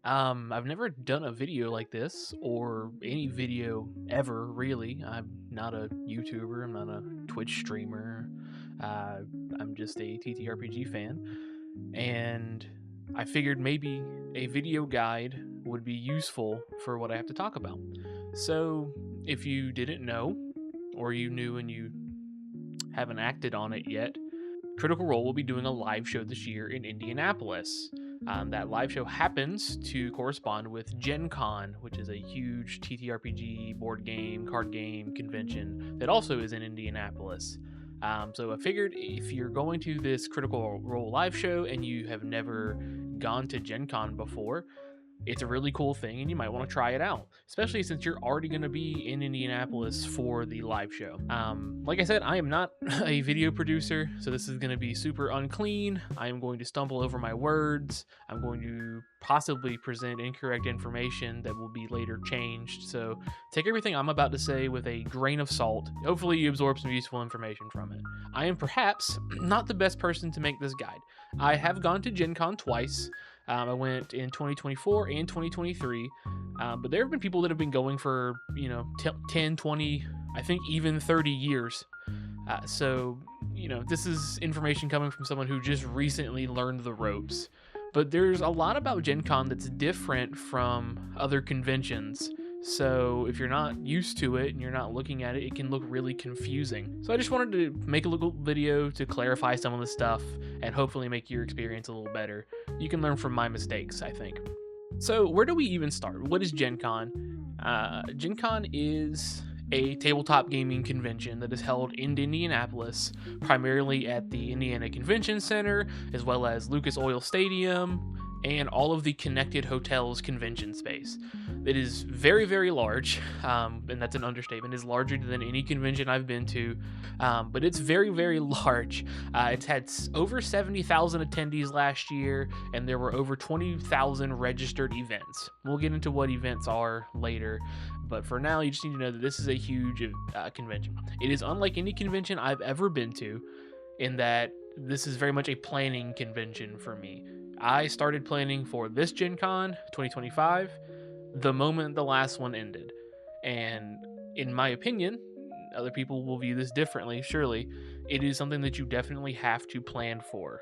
I've never done a video like this or any video ever, really. I'm not a YouTuber, I'm not a Twitch streamer. Uh, I'm just a TTRPG fan, and I figured maybe a video guide would be useful for what I have to talk about. So, if you didn't know, or you knew and you haven't acted on it yet, Critical Role will be doing a live show this year in Indianapolis. That live show happens to correspond with Gen Con, which is a huge TTRPG board game, card game convention that also is in Indianapolis. So I figured if you're going to this Critical Role live show and you have never gone to Gen Con before, it's a really cool thing and you might want to try it out, especially since you're already going to be in Indianapolis for the live show. Like I said, I am not a video producer, so this is going to be super unclean. I am going to stumble over my words. I'm going to possibly present incorrect information that will be later changed, so take everything I'm about to say with a grain of salt. Hopefully you absorb some useful information from it. I am perhaps not the best person to make this guide. I have gone to Gen Con twice. I went in 2024 and 2023, but there have been people that have been going for, 10, 20, I think even 30 years. So, this is information coming from someone who just recently learned the ropes. But there's a lot about Gen Con that's different from other conventions. So if you're not used to it and you're not looking at it, it can look really confusing. So I just wanted to make a little video to clarify some of the stuff and hopefully make your experience a little better. You can learn from my mistakes, I think. So where do we even start? What is Gen Con? Gen Con is a tabletop gaming convention that is held in Indianapolis, primarily at the Indiana Convention Center, as well as Lucas Oil Stadium, and all of the connected hotels convention space. It is very, very large, and that's an understatement. It's larger than any convention I've been to, but it's very, very large. It's had over 70,000 attendees last year, and there were over 20,000 registered events. We'll get into what events are later, but for now, you just need to know that this is a huge convention. It is unlike any convention I've ever been to, in that this is very much a planning convention for me. I started planning for this Gen Con 2025 the moment the last one ended. And in my opinion, other people will view this differently, surely, it is something that you definitely have to plan for.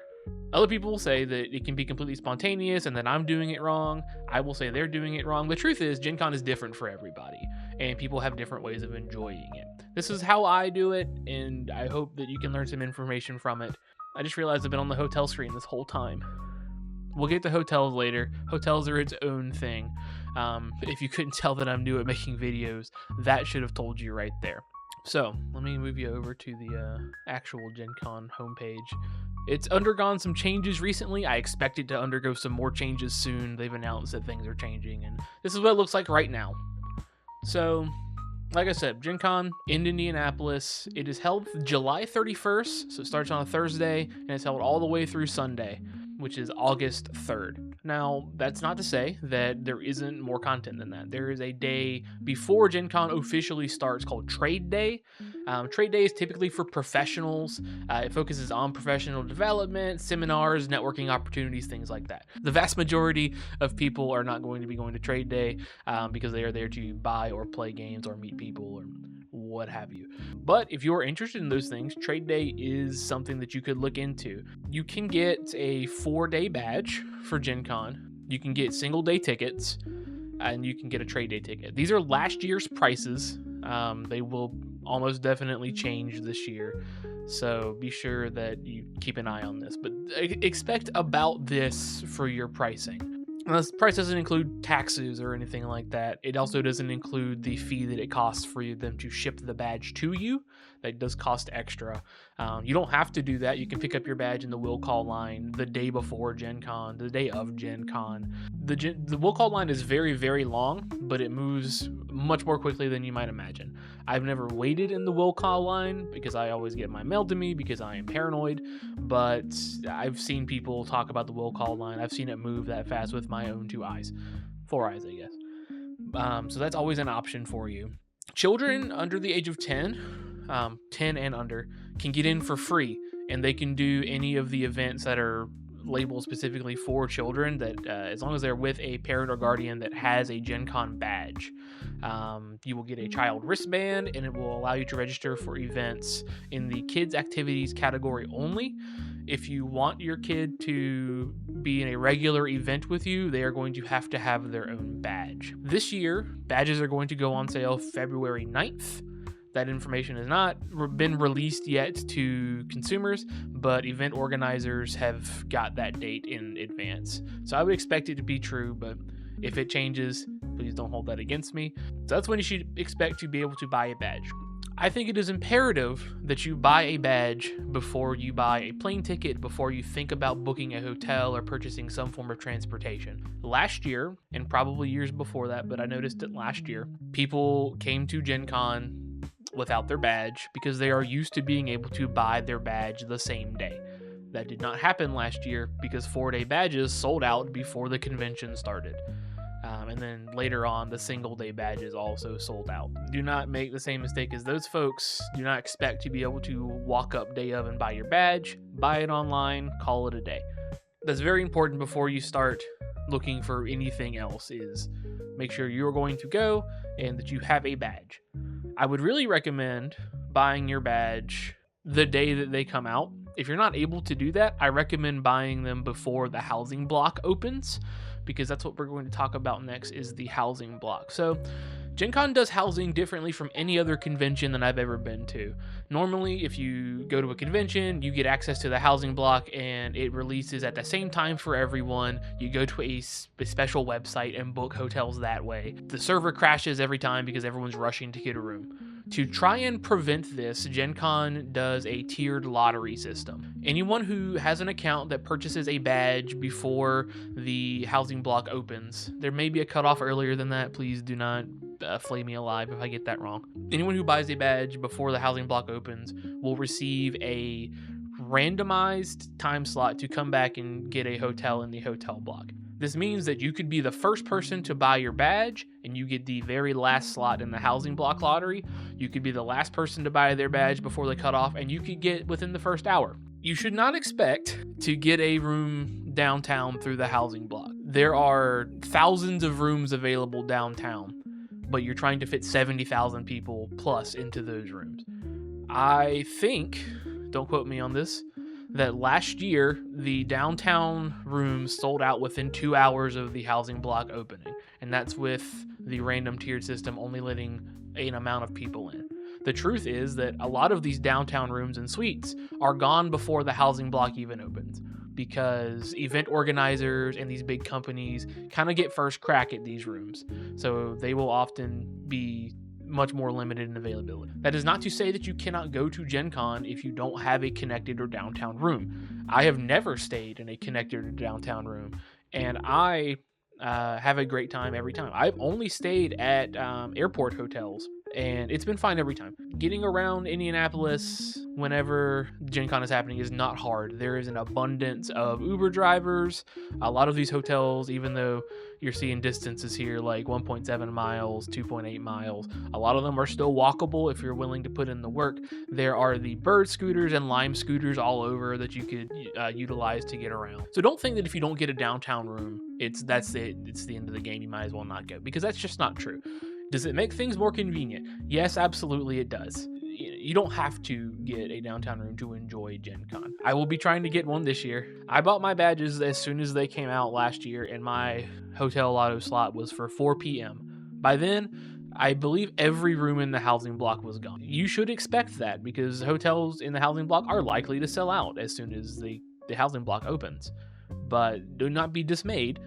Other people will say that it can be completely spontaneous and that I'm doing it wrong. I will say they're doing it wrong. The truth is, Gen Con is different for everybody, and people have different ways of enjoying it. This is how I do it, and I hope that you can learn some information from it. I just realized I've been on the hotel screen this whole time. We'll get to hotels later. Hotels are its own thing. If you couldn't tell that I'm new at making videos, that should have told you right there. So let me move you over to the actual Gen Con homepage. It's undergone some changes recently. I expect it to undergo some more changes soon. They've announced that things are changing, and this is what it looks like right now. So, like I said, Gen Con in Indianapolis. It is held July 31st, so it starts on a Thursday, and it's held all the way through Sunday, which is August 3rd. Now, that's not to say that there isn't more content than that. There is a day before Gen Con officially starts called Trade Day. Trade Day is typically for professionals. It focuses on professional development, seminars, networking opportunities, things like that. The vast majority of people are not going to be going to Trade Day because they are there to buy or play games or meet people or what have you. But if you're interested in those things, Trade Day is something that you could look into. You can get a 4-day badge for Gen Con. You can get single day tickets, and you can get a Trade Day ticket. These are last year's prices. They will almost definitely change this year, so be sure that you keep an eye on this. But expect about this for your pricing. Now, this price doesn't include taxes or anything like that. It also doesn't include the fee that it costs for them to ship the badge to you. That does cost extra. You don't have to do that. You can pick up your badge in the will call line the day before Gen Con, the day of Gen Con. The will call line is very, very long, but it moves much more quickly than you might imagine. I've never waited in the will call line because I always get mine mailed to me because I am paranoid, but I've seen people talk about the will call line. I've seen it move that fast with my own 2 eyes. 4 eyes, I guess. So that's always an option for you. Children under the age of 10 and under, can get in for free, and they can do any of the events that are labeled specifically for children that as long as they're with a parent or guardian that has a Gen Con badge, you will get a child wristband, and it will allow you to register for events in the kids activities category only. If you want your kid to be in a regular event with you, they are going to have their own badge. This year, badges are going to go on sale February 9th. That information has not been released yet to consumers, but event organizers have got that date in advance. So I would expect it to be true, but if it changes, please don't hold that against me. So that's when you should expect to be able to buy a badge. I think it is imperative that you buy a badge before you buy a plane ticket, before you think about booking a hotel or purchasing some form of transportation. Last year, and probably years before that, but I noticed it last year, people came to Gen Con without their badge because they are used to being able to buy their badge the same day. That did not happen last year because 4-day badges sold out before the convention started. And then later on, the single-day badges also sold out. Do not make the same mistake as those folks. Do not expect to be able to walk up day of and buy your badge. Buy it online, call it a day. That's very important before you start looking for anything else, is make sure you're going to go and that you have a badge. I would really recommend buying your badge the day that they come out. If you're not able to do that, I recommend buying them before the housing block opens, because that's what we're going to talk about next, is the housing block. So Gen Con does housing differently from any other convention that I've ever been to. Normally, if you go to a convention, you get access to the housing block and it releases at the same time for everyone. You go to a special website and book hotels that way. The server crashes every time because everyone's rushing to get a room. To try and prevent this, Gen Con does a tiered lottery system. Anyone who has an account that purchases a badge before the housing block opens, there may be a cutoff earlier than that. Please do not flay me alive if I get that wrong. Anyone who buys a badge before the housing block opens will receive a randomized time slot to come back and get a hotel in the hotel block. This means that you could be the first person to buy your badge and you get the very last slot in the housing block lottery. You could be the last person to buy their badge before the cutoff, and you could get within the first hour. You should not expect to get a room downtown through the housing block. There are thousands of rooms available downtown, but you're trying to fit 70,000 people plus into those rooms. I think, don't quote me on this, that last year the downtown rooms sold out within 2 hours of the housing block opening, and that's with the random tiered system only letting an amount of people in. The truth is that a lot of these downtown rooms and suites are gone before the housing block even opens, because event organizers and these big companies kind of get first crack at these rooms, so they will often be much more limited in availability. That is not to say that you cannot go to Gen Con if you don't have a connected or downtown room. I have never stayed in a connected or downtown room, and I have a great time every time. I've only stayed at airport hotels, and it's been fine every time. Getting around Indianapolis whenever Gen Con is happening is not hard. There is an abundance of Uber drivers. A lot of these hotels, even though you're seeing distances here like 1.7 miles, 2.8 miles, a lot of them are still walkable if you're willing to put in the work. There are the Bird scooters and Lime scooters all over that you could utilize to get around. So don't think that if you don't get a downtown room, it's the end of the game. You might as well not go, because that's just not true. Does it make things more convenient? Yes, absolutely it does. You don't have to get a downtown room to enjoy Gen Con. I will be trying to get one this year. I bought my badges as soon as they came out last year, and my hotel lotto slot was for 4 p.m. By then, I believe every room in the housing block was gone. You should expect that, because hotels in the housing block are likely to sell out as soon as the housing block opens. But do not be dismayed.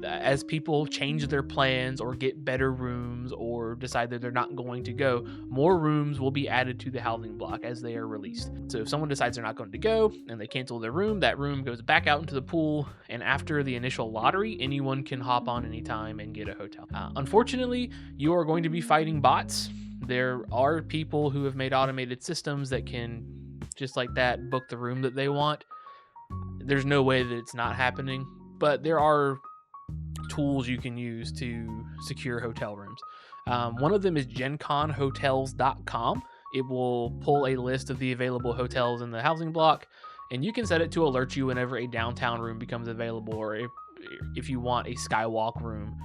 As people change their plans or get better rooms or decide that they're not going to go, more rooms will be added to the housing block as they are released. So if someone decides they're not going to go and they cancel their room, that room goes back out into the pool, and after the initial lottery, anyone can hop on anytime and get a hotel. Unfortunately, you are going to be fighting bots. There are people who have made automated systems that can, just like that, book the room that they want. There's no way that it's not happening, but there are tools you can use to secure hotel rooms. One of them is genconhotels.com. It will pull a list of the available hotels in the housing block, and you can set it to alert you whenever a downtown room becomes available, or if you want a skywalk room.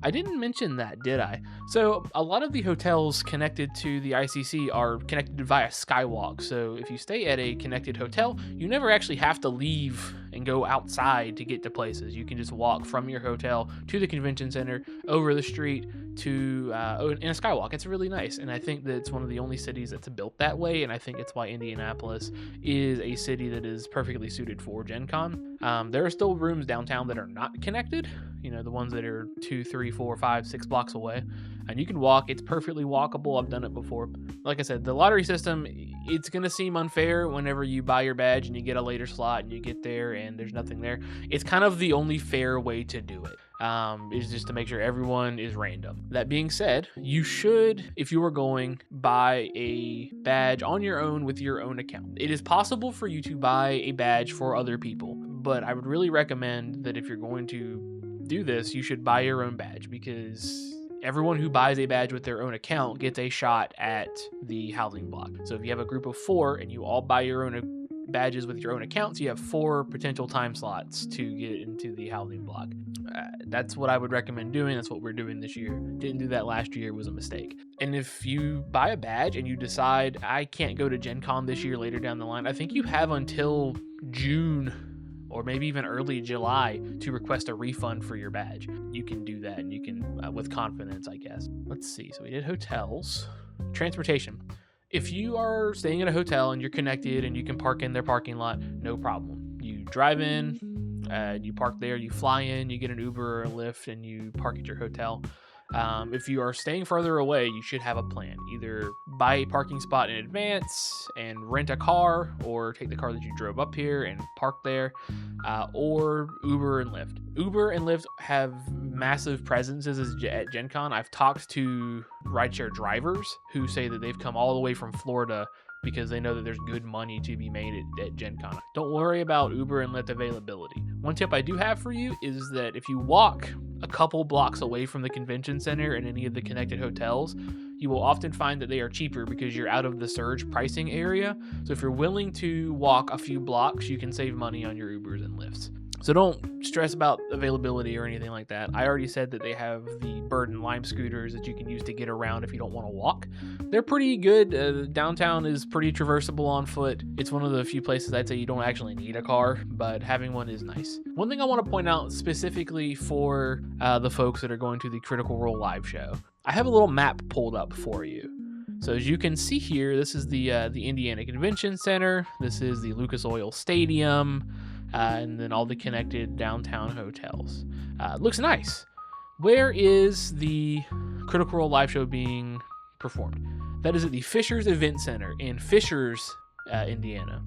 I didn't mention that, did I? So a lot of the hotels connected to the ICC are connected via skywalk. So if you stay at a connected hotel, you never actually have to leave and go outside to get to places. You can just walk from your hotel to the convention center, over the street to in a skywalk. It's really nice, and I think that it's one of the only cities that's built that way, and I think it's why Indianapolis is a city that is perfectly suited for Gen Con. There are still rooms downtown that are not connected, the ones that are 2, 3, 4, 5, 6 blocks away, and you can walk. It's perfectly walkable. I've done it before. Like I said, the lottery system, it's going to seem unfair whenever you buy your badge and you get a later slot and you get there and there's nothing there. It's kind of the only fair way to do it. Is just to make sure everyone is random. That being said, you should, if you are going, buy a badge on your own with your own account. It is possible for you to buy a badge for other people, but I would really recommend that if you're going to do this, you should buy your own badge, because everyone who buys a badge with their own account gets a shot at the housing block. So if you have a group of 4 and you all buy your own badges with your own accounts, you have 4 potential time slots to get into the housing block. That's what I would recommend doing. That's what we're doing this year. Didn't do that last year. It was a mistake. And if you buy a badge and you decide, I can't go to Gen Con this year later down the line, I think you have until June or maybe even early July to request a refund for your badge. You can do that, and you can with confidence, I guess. Let's see. So we did hotels. Transportation. If you are staying in a hotel and you're connected and you can park in their parking lot, no problem. You drive in, you park there, you fly in, you get an Uber or a Lyft, and you park at your hotel. If you are staying further away, you should have a plan. Either buy a parking spot in advance and rent a car, or take the car that you drove up here and park there, or Uber and Lyft. Uber and Lyft have massive presences at Gen Con. I've talked to rideshare drivers who say that they've come all the way from Florida because they know that there's good money to be made at Gen Con. Don't worry about Uber and Lyft availability. One tip I do have for you is that if you walk a couple blocks away from the convention center and any of the connected hotels, you will often find that they are cheaper because you're out of the surge pricing area. So if you're willing to walk a few blocks, you can save money on your Ubers and Lyfts. So don't stress about availability or anything like that. I already said that they have the Bird and Lime scooters that you can use to get around if you don't want to walk. They're pretty good. Downtown is pretty traversable on foot. It's one of the few places I'd say you don't actually need a car, but having one is nice. One thing I want to point out specifically for the folks that are going to the Critical Role live show, I have a little map pulled up for you. So as you can see here, this is the Indiana Convention Center. This is the Lucas Oil Stadium. And then all the connected downtown hotels. Looks nice. Where is the Critical Role live show being performed? That is at the Fishers Event Center in Fishers, Indiana.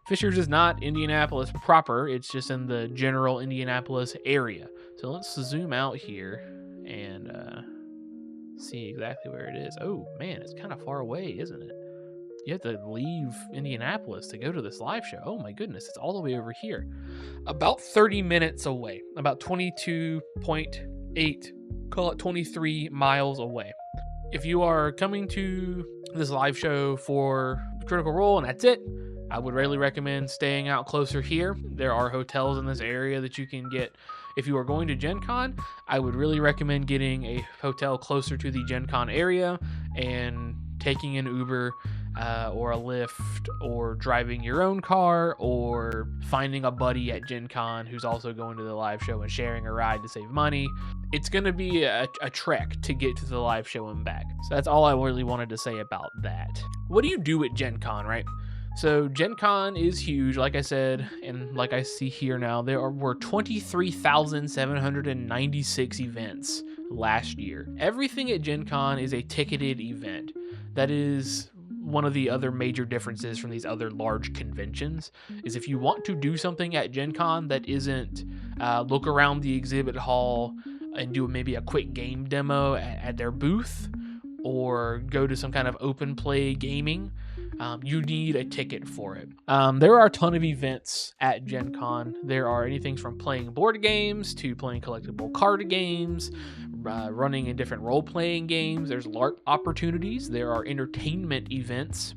Fishers is not Indianapolis proper. It's just in the general Indianapolis area. So let's zoom out here and see exactly where it is. Oh man, it's kind of far away, isn't it? You have to leave Indianapolis to go to this live show. Oh my goodness, it's all the way over here. About 30 minutes away. About 22.8, call it 23 miles away. If you are coming to this live show for Critical Role and that's it, I would really recommend staying out closer here. There are hotels in this area that you can get. If you are going to Gen Con, I would really recommend getting a hotel closer to the Gen Con area and taking an Uber or a Lyft, or driving your own car, or finding a buddy at Gen Con who's also going to the live show and sharing a ride to save money. It's going to be a trek to get to the live show and back. So that's all I really wanted to say about that. What do you do at Gen Con, right? So Gen Con is huge, like I said, and like I see here now, were 23,796 events last year. Everything at Gen Con is a ticketed event. That is one of the other major differences from these other large conventions, is if you want to do something at Gen Con that isn't look around the exhibit hall and do maybe a quick game demo at their booth, or go to some kind of open play gaming, you need a ticket for it. There are a ton of events at Gen Con. There are anything from playing board games to playing collectible card games, running in different role-playing games. There's LARP opportunities. There are entertainment events,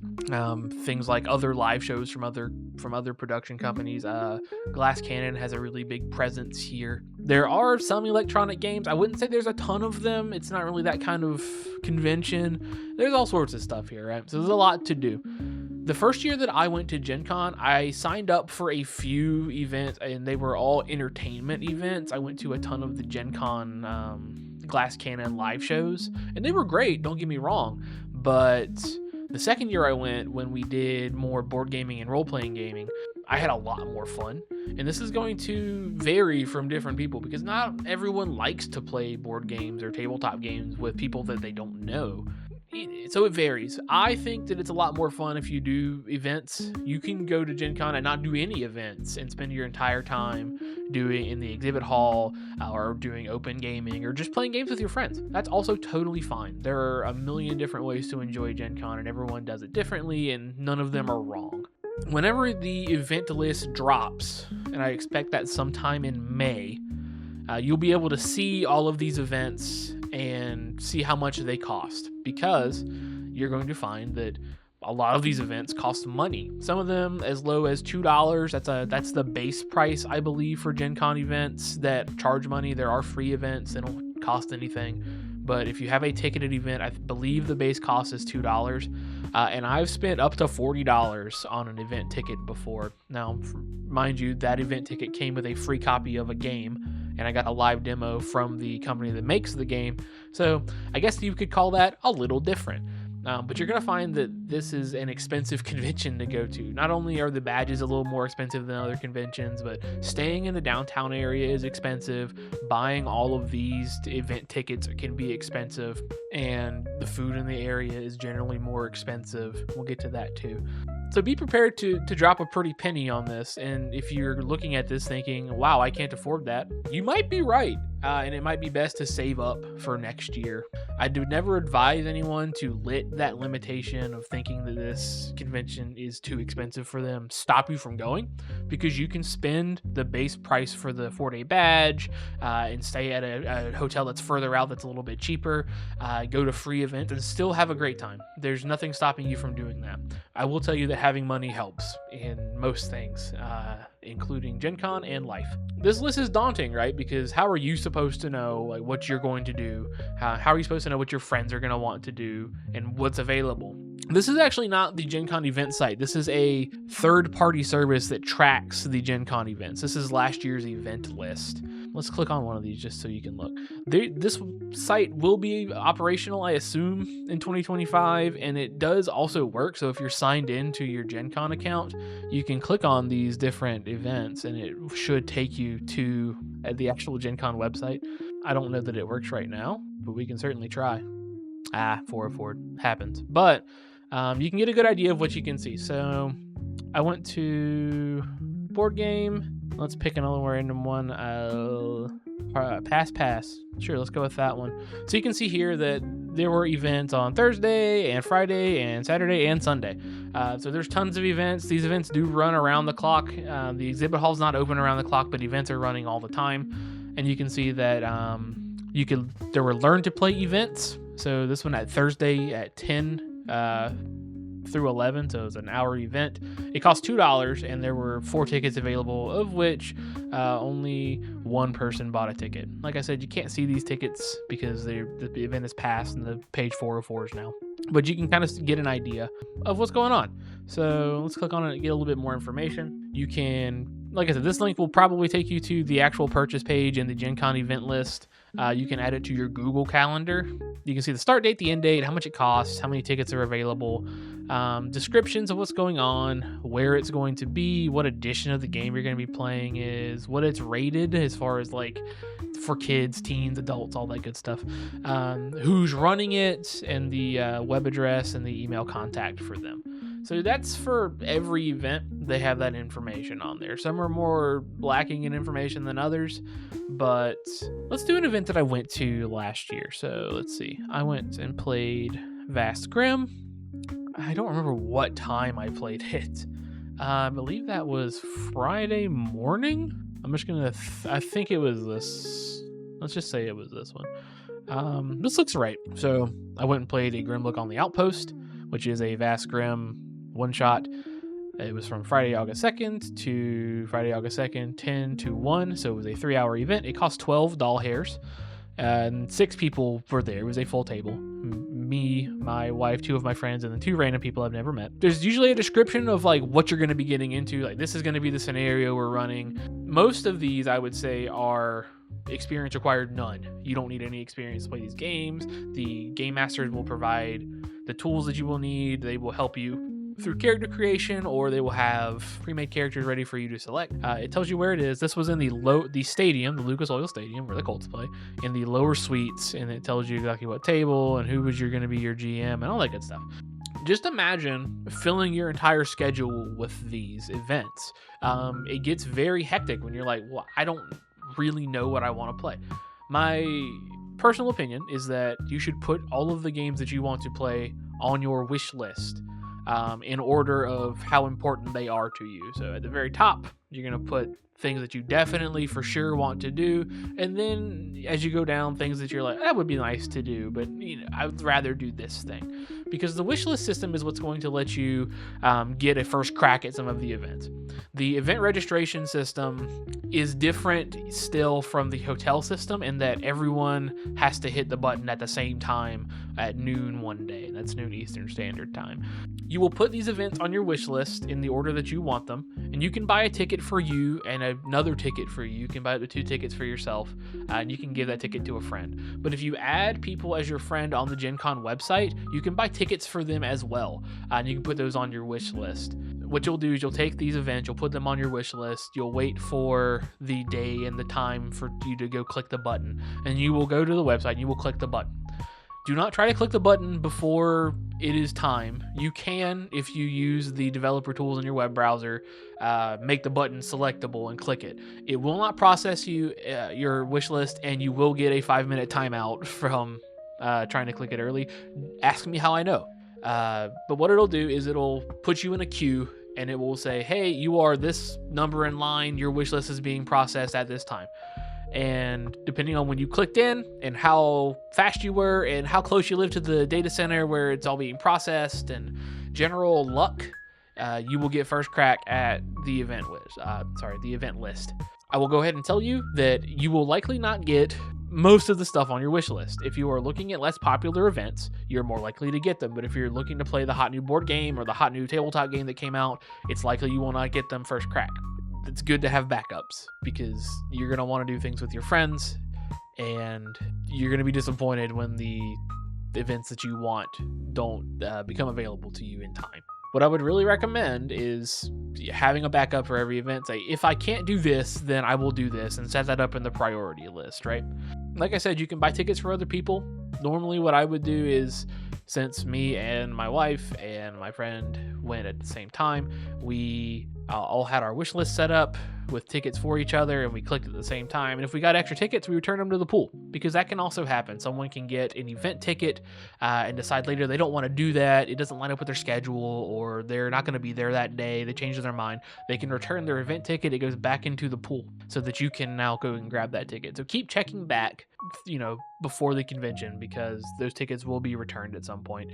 things like other live shows from other production companies. Glass Cannon has a really big presence here. There are some electronic games. I wouldn't say there's a ton of them. It's not really that kind of convention. There's all sorts of stuff here, right? So there's a lot to do. The first year that I went to Gen Con, I signed up for a few events, and they were all entertainment events. I went to a ton of the Gen Con Glass Cannon live shows, and they were great, don't get me wrong. But the second year I went, when we did more board gaming and role-playing gaming, I had a lot more fun. And this is going to vary from different people, because not everyone likes to play board games or tabletop games with people that they don't know. So it varies. I think that it's a lot more fun if you do events. You can go to Gen Con and not do any events and spend your entire time doing in the exhibit hall or doing open gaming or just playing games with your friends. That's also totally fine. There are a million different ways to enjoy Gen Con, and everyone does it differently, and none of them are wrong. Whenever the event list drops, and I expect that sometime in May, you'll be able to see all of these events and see how much they cost, because you're going to find that a lot of these events cost money. Some of them as low as $2. That's the base price, I believe, for Gen Con events that charge money. There are free events that don't cost anything, but if you have a ticketed event, I believe the base cost is $2. And I've spent up to $40 on an event ticket before. Now, mind you, that event ticket came with a free copy of a game, and I got a live demo from the company that makes the game. So I guess you could call that a little different. But you're going to find that this is an expensive convention to go to. Not only are the badges a little more expensive than other conventions, but staying in the downtown area is expensive. Buying all of these event tickets can be expensive. And the food in the area is generally more expensive. We'll get to that too. So be prepared to drop a pretty penny on this. And if you're looking at this thinking, wow, I can't afford that, you might be right. And it might be best to save up for next year. I do never advise anyone to let that limitation of thinking that this convention is too expensive for them stop you from going, because you can spend the base price for the 4-day badge and stay at a hotel that's further out that's a little bit cheaper, go to free events, and still have a great time. There's nothing stopping you from doing that. I will tell you that having money helps in most things, including Gen Con and life. This list is daunting, right? Because how are you supposed to know like what you're going to do? How are you supposed to know what your friends are going to want to do and what's available? This is actually not the Gen Con event site. This is a third-party service that tracks the Gen Con events. This is last year's event list. Let's click on one of these just so you can look. This site will be operational, I assume, in 2025, and it does also work. So if you're signed into your Gen Con account, you can click on these different events, and it should take you to the actual Gen Con website. I don't know that it works right now, but we can certainly try. 404 happens. But you can get a good idea of what you can see. So I went to board game. Let's pick another random one. Pass. Sure, let's go with that one. So you can see here that there were events on Thursday and Friday and Saturday and Sunday. So there's tons of events. These events do run around the clock. The exhibit hall's not open around the clock, but events are running all the time. And you can see that there were learn to play events. So this one at Thursday at 10 through 11, so it was an hour event. It cost $2, and there were 4 tickets available, of which only one person bought a ticket. Like I said, you can't see these tickets because the event is past and the page 404s now. But you can kind of get an idea of what's going on. So let's click on it and get a little bit more information. You can, like I said, this link will probably take you to the actual purchase page in the Gen Con event list. You can add it to your Google Calendar. You can see the start date, the end date, how much it costs, how many tickets are available, descriptions of what's going on, where it's going to be, what edition of the game you're going to be playing is, what it's rated as far as like for kids, teens, adults, all that good stuff, who's running it, and the web address and the email contact for them. So that's for every event. They have that information on there. Some are more lacking in information than others, but let's do an event that I went to last year. So let's see. I went and played Vast Grim. I don't remember what time I played it. I believe that was Friday morning. I'm just gonna. I think it was this. Let's just say it was this one. This looks right. So I went and played a Grimlook on the Outpost, which is a Vast Grim one shot. It was from Friday, August 2nd to Friday, August 2nd, 10 to 1. So it was a 3-hour event. It cost 12 doll hairs, and 6 people were there. It was a full table. Me, my wife, 2 of my friends, and then 2 random people I've never met. There's usually a description of like what you're going to be getting into. Like, this is going to be the scenario we're running. Most of these, I would say, are experience required none. You don't need any experience to play these games. The game masters will provide the tools that you will need. They will help you through character creation, or they will have pre-made characters ready for you to select. It tells you where it is. This was in the stadium, the Lucas Oil Stadium, where the Colts play, in the lower suites, and it tells you exactly what table and who was you're going to be your GM and all that good stuff. Just imagine filling your entire schedule with these events. It gets very hectic when you're like, well, I don't really know what I want to play. My personal opinion is that you should put all of the games that you want to play on your wish list, in order of how important they are to you. So at the very top, you're going to put things that you definitely for sure want to do, and then as you go down, things that you're like, that would be nice to do, but I would rather do this thing, because the wish list system is what's going to let you get a first crack at some of the events. The event registration system is different still from the hotel system in that everyone has to hit the button at the same time at noon one day. That's noon Eastern Standard Time. You will put these events on your wish list in the order that you want them, and you can buy a ticket for you and another ticket for you. You can buy up to 2 tickets for yourself, and you can give that ticket to a friend. But if you add people as your friend on the Gen Con website, you can buy tickets for them as well, and you can put those on your wish list. What you'll do is you'll take these events, you'll put them on your wish list, you'll wait for the day and the time for you to go click the button, and you will go to the website and you will click the button. Do not try to click the button before it is time. You can, if you use the developer tools in your web browser, make the button selectable and click it. It will not process your wish list, and you will get a 5-minute timeout from trying to click it early. Ask me how I know. But what it'll do is it'll put you in a queue, and it will say, hey, you are this number in line. Your wish list is being processed at this time. And depending on when you clicked in and how fast you were and how close you live to the data center where it's all being processed and general luck, you will get first crack at the event list. I will go ahead and tell you that you will likely not get most of the stuff on your wish list. If you are looking at less popular events, you're more likely to get them. But if you're looking to play the hot new board game or the hot new tabletop game that came out, it's likely you will not get them first crack. It's good to have backups, because you're going to want to do things with your friends, and you're going to be disappointed when the events that you want don't become available to you in time. What I would really recommend is having a backup for every event. Say, if I can't do this, then I will do this, and set that up in the priority list, right? Like I said, you can buy tickets for other people. Normally what I would do is, since me and my wife and my friend went at the same time, we all had our wish list set up with tickets for each other, and we clicked at the same time. And if we got extra tickets, we return them to the pool, because that can also happen. Someone can get an event ticket and decide later they don't want to do that. It doesn't line up with their schedule, or they're not going to be there that day. They change their mind. They can return their event ticket. It goes back into the pool so that you can now go and grab that ticket. So keep checking back, before the convention, because those tickets will be returned at some point.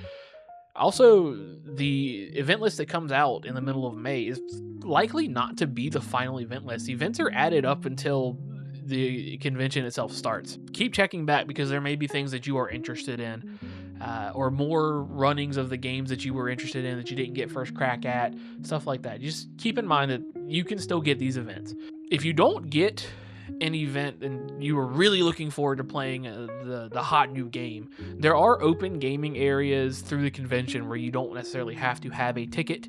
Also, the event list that comes out in the middle of May is likely not to be the final event list. Events are added up until the convention itself starts. Keep checking back, because there may be things that you are interested in, or more runnings of the games that you were interested in that you didn't get first crack at, stuff like that. Just keep in mind that you can still get these events. If you don't get an event and you were really looking forward to playing the hot new game, there are open gaming areas through the convention where you don't necessarily have to have a ticket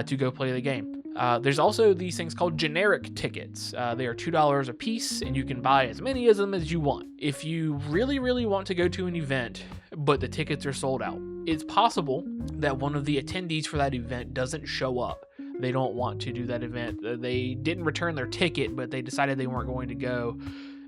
to go play the game. There's also these things called generic tickets. They are $2 a piece, and you can buy as many of them as you want. If you really, really want to go to an event, but the tickets are sold out, it's possible that one of the attendees for that event doesn't show up. They don't want to do that event. They didn't return their ticket, but they decided they weren't going to go.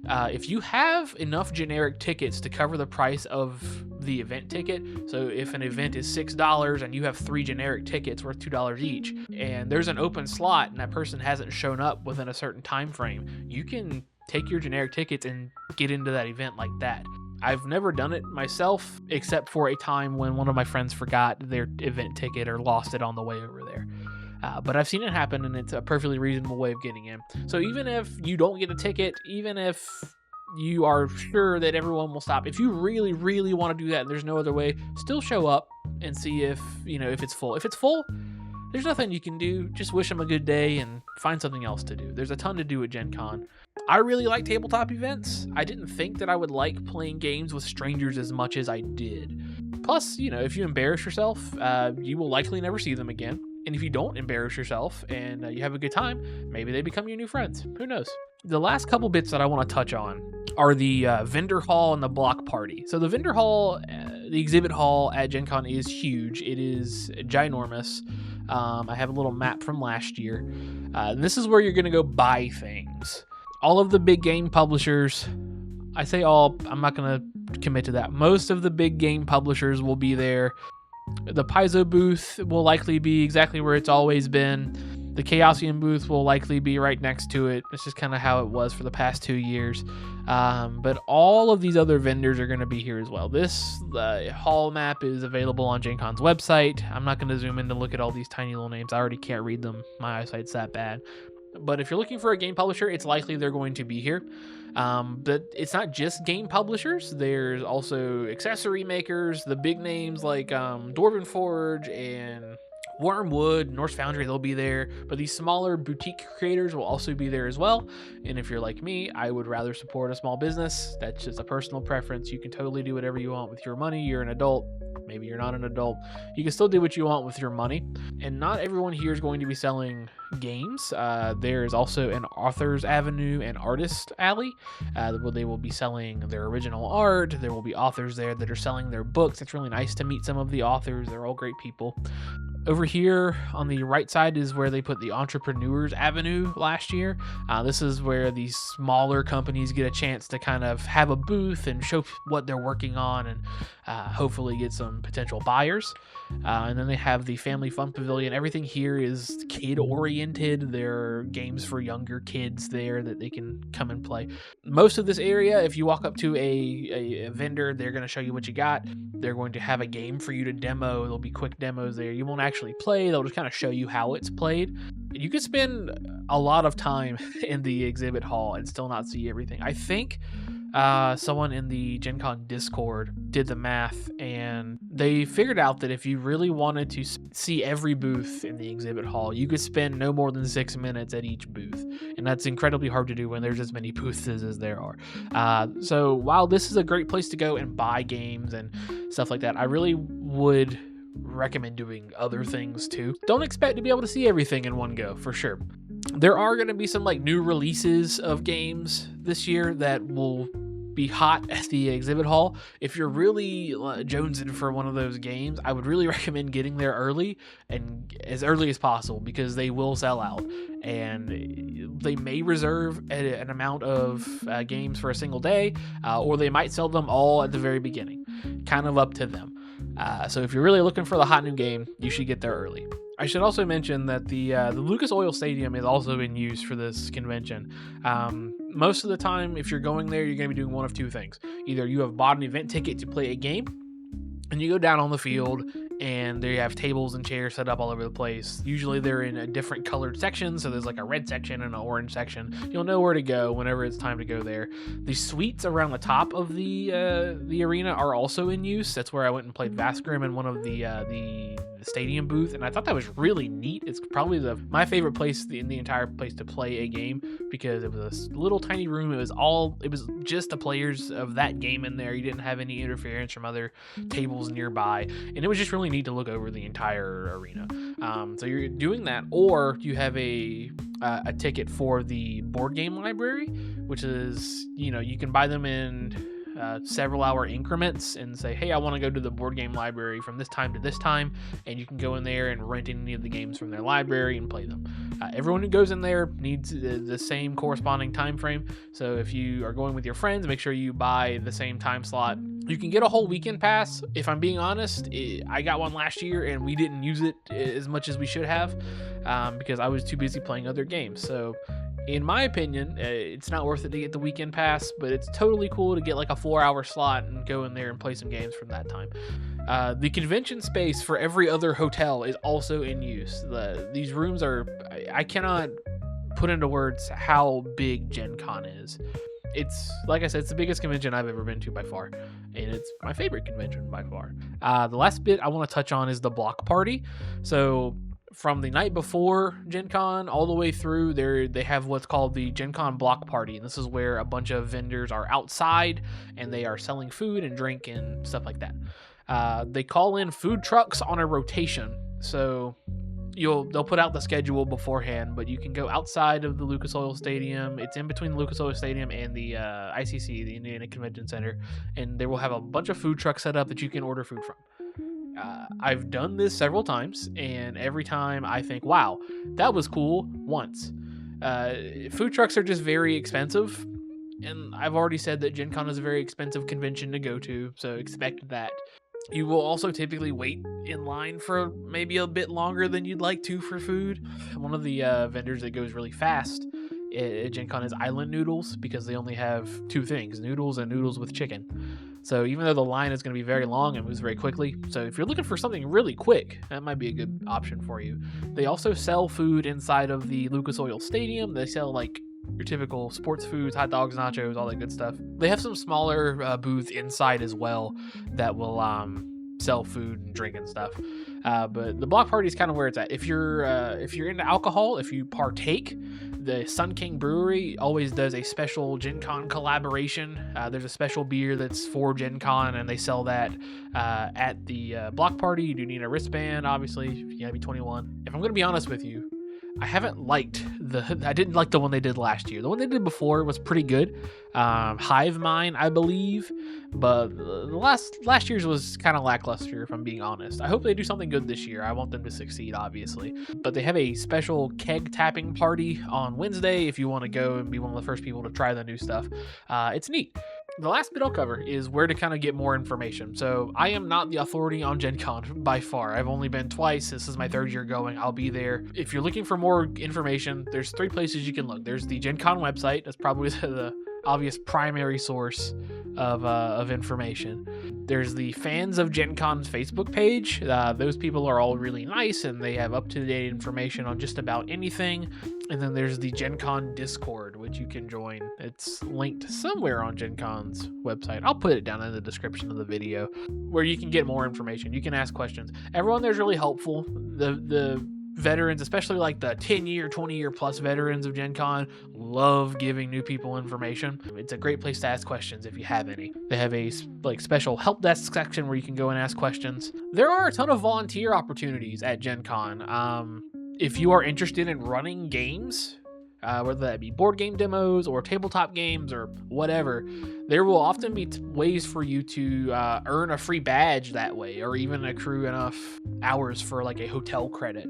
If you have enough generic tickets to cover the price of the event ticket, so if an event is $6 and you have 3 generic tickets worth $2 each, and there's an open slot and that person hasn't shown up within a certain time frame, you can take your generic tickets and get into that event like that. I've never done it myself, except for a time when one of my friends forgot their event ticket or lost it on the way over there. But I've seen it happen, and it's a perfectly reasonable way of getting in. So even if you don't get a ticket, even if you are sure that everyone will stop, if you really, really want to do that and there's no other way, still show up and see if it's full. If it's full, there's nothing you can do. Just wish them a good day and find something else to do. There's a ton to do at Gen Con. I really like tabletop events. I didn't think that I would like playing games with strangers as much as I did. Plus, if you embarrass yourself, you will likely never see them again. And if you don't embarrass yourself and you have a good time, maybe they become your new friends. Who knows? The last couple bits that I want to touch on are the vendor hall and the block party. So the vendor hall, the exhibit hall at Gen Con is huge. It is ginormous. I have a little map from last year. And this is where you're going to go buy things. All of the big game publishers, I say all, I'm not going to commit to that. Most of the big game publishers will be there. The Paizo booth will likely be exactly where it's always been. The Chaosium booth will likely be right next to it. It's just kind of how it was for the past 2 years. But all of these other vendors are going to be here as well. This hall map is available on Gen Con's website. I'm not going to zoom in to look at all these tiny little names. I already can't read them. My eyesight's that bad. But if you're looking for a game publisher, it's likely they're going to be here. But it's not just game publishers. There's also accessory makers, the big names like Dwarven Forge and Wormwood, Norse Foundry, they'll be there. But these smaller boutique creators will also be there as well. And if you're like me, I would rather support a small business. That's just a personal preference. You can totally do whatever you want with your money. You're an adult. Maybe you're not an adult. You can still do what you want with your money. And not everyone here is going to be selling games. There is also an author's avenue and artist alley where they will be selling their original art. There will be authors there that are selling their books. It's really nice to meet some of the authors. They're all great people. Over here on the right side is where they put the Entrepreneurs Avenue last year. This is where these smaller companies get a chance to kind of have a booth and show what they're working on and hopefully get some potential buyers. And then they have the Family Fun Pavilion. Everything here is kid-oriented. There are games for younger kids there that they can come and play. Most of this area, if you walk up to a vendor, they're going to show you what you got. They're going to have a game for you to demo. There'll be quick demos there. You won't actually play. They'll just kind of show you how it's played. You could spend a lot of time in the exhibit hall and still not see everything. I think someone in the Gen Con Discord did the math, and they figured out that if you really wanted to see every booth in the exhibit hall, you could spend no more than 6 minutes at each booth. And that's incredibly hard to do when there's as many booths as there are. So while this is a great place to go and buy games and stuff like that, I really would recommend doing other things too. Don't expect to be able to see everything in one go, for sure. There are going to be some new releases of games this year that will be hot at the exhibit hall. If you're really jonesing for one of those games, I would really recommend getting there early and as early as possible, because they will sell out, and they may reserve an amount of games for a single day, or they might sell them all at the very beginning. Kind of up to them. So if you're really looking for the hot new game, you should get there early. I should also mention that the Lucas Oil Stadium is also in use for this convention. Most of the time, if you're going there, you're going to be doing one of two things. Either you have bought an event ticket to play a game, and you go down on the field, and they have tables and chairs set up all over the place. Usually they're in a different colored section, so there's like a red section and an orange section. You'll know where to go whenever it's time to go there. The suites around the top of the arena are also in use. That's where I went and played Vaskrim in one of the stadium booth, and I thought that was really neat. It's probably my favorite place in the entire place to play a game, because it was a little tiny room. It was just the players of that game in there. You didn't have any interference from other tables nearby, and it was just really neat to look over the entire arena. So you're doing that, or you have a ticket for the board game library, which is, you can buy them in several hour increments and say, hey, I want to go to the board game library from this time to this time, and you can go in there and rent any of the games from their library and play them. Everyone who goes in there needs the same corresponding time frame, so if you are going with your friends, make sure you buy the same time slot. You can get a whole weekend pass. If I'm being honest, I got one last year and we didn't use it as much as we should have because I was too busy playing other games. So in my opinion, it's not worth it to get the weekend pass, but it's totally cool to get like a 4-hour slot and go in there and play some games from that time. The convention space for every other hotel is also in use. These rooms are, I cannot put into words how big Gen Con is. It's, like I said, it's the biggest convention I've ever been to by far, and it's my favorite convention by far. The last bit I want to touch on is the block party. So from the night before Gen Con all the way through, they have what's called the Gen Con block party, and this is where a bunch of vendors are outside and they are selling food and drink and stuff like that. They call in food trucks on a rotation, so they'll put out the schedule beforehand, but you can go outside of the Lucas Oil Stadium. It's in between the Lucas Oil Stadium and the ICC, the Indiana Convention Center, and they will have a bunch of food trucks set up that you can order food from. I've done this several times, and every time I think, wow, that was cool once. Food trucks are just very expensive, and I've already said that Gen Con is a very expensive convention to go to, so expect that. You will also typically wait in line for maybe a bit longer than you'd like to for food. One of the vendors that goes really fast at Gen Con is Island Noodles, because they only have two things, noodles and noodles with chicken. So even though the line is going to be very long and moves very quickly, so if you're looking for something really quick, that might be a good option for you. They also sell food inside of the Lucas Oil Stadium. They sell like your typical sports foods, hot dogs, nachos, all that good stuff. They have some smaller booths inside as well that will sell food and drink and stuff. But the block party is kind of where it's at. If you're into alcohol, if you partake, the Sun King Brewery always does a special Gen Con collaboration. There's a special beer that's for Gen Con, and they sell that at the block party. You do need a wristband, obviously. You gotta be 21. If I'm gonna be honest with you, I didn't like the one they did last year. The one they did before was pretty good. Hive Mind, I believe, but the last year's was kind of lackluster, if I'm being honest. I hope they do something good this year. I want them to succeed, obviously. But they have a special keg tapping party on Wednesday if you want to go and be one of the first people to try the new stuff. It's neat. The last bit I'll cover is where to kind of get more information. So I am not the authority on Gen Con by far. I've only been twice. This is my third year going. I'll be there. If you're looking for more information, there's 3 places you can look. There's the Gen Con website. That's probably the obvious primary source of information. There's the Fans of Gen Con's Facebook page. Those people are all really nice, and they have up-to-date information on just about anything. And then there's the Gen Con Discord, which you can join. It's linked somewhere on Gen Con's website. I'll put it down in the description of the video, where you can get more information. You can ask questions. Everyone there's really helpful. The veterans, especially like the 10-year, 20-year plus veterans of Gen Con, love giving new people information. It's a great place to ask questions if you have any. They have a special help desk section where you can go and ask questions. There are a ton of volunteer opportunities at Gen Con. If you are interested in running games, whether that be board game demos or tabletop games or whatever, there will often be ways for you to earn a free badge that way, or even accrue enough hours for like a hotel credit.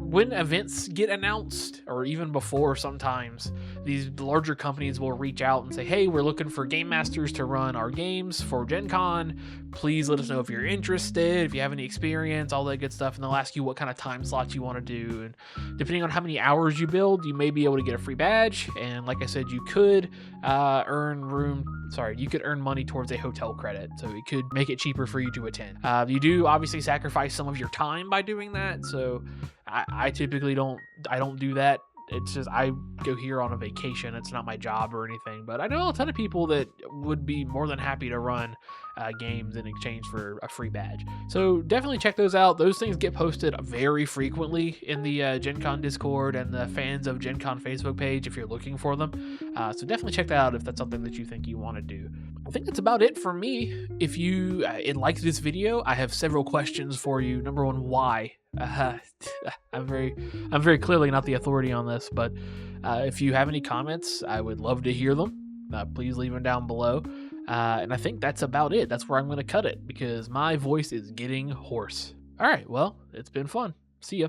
When events get announced, or even before sometimes, these larger companies will reach out and say, hey, we're looking for game masters to run our games for Gen Con. Please let us know if you're interested, if you have any experience, all that good stuff. And they'll ask you what kind of time slots you want to do. And depending on how many hours you build, you may be able to get a free badge. And like I said, you could you could earn money towards a hotel credit. So it could make it cheaper for you to attend. You do obviously sacrifice some of your time by doing that. So I typically don't do that. It's just I go here on a vacation. It's not my job or anything. But I know a ton of people that would be more than happy to run games in exchange for a free badge. So definitely check those out. Those things get posted very frequently in the Gen Con Discord and the Fans of Gen Con Facebook page if you're looking for them. So definitely check that out if that's something that you think you want to do. I think that's about it for me. If you liked this video, I have several questions for you. Number one, why? I'm very clearly not the authority on this, but if you have any comments, I would love to hear them. Please leave them down below. And I think that's about it. That's where I'm going to cut it because my voice is getting hoarse. All right, well, it's been fun. See ya.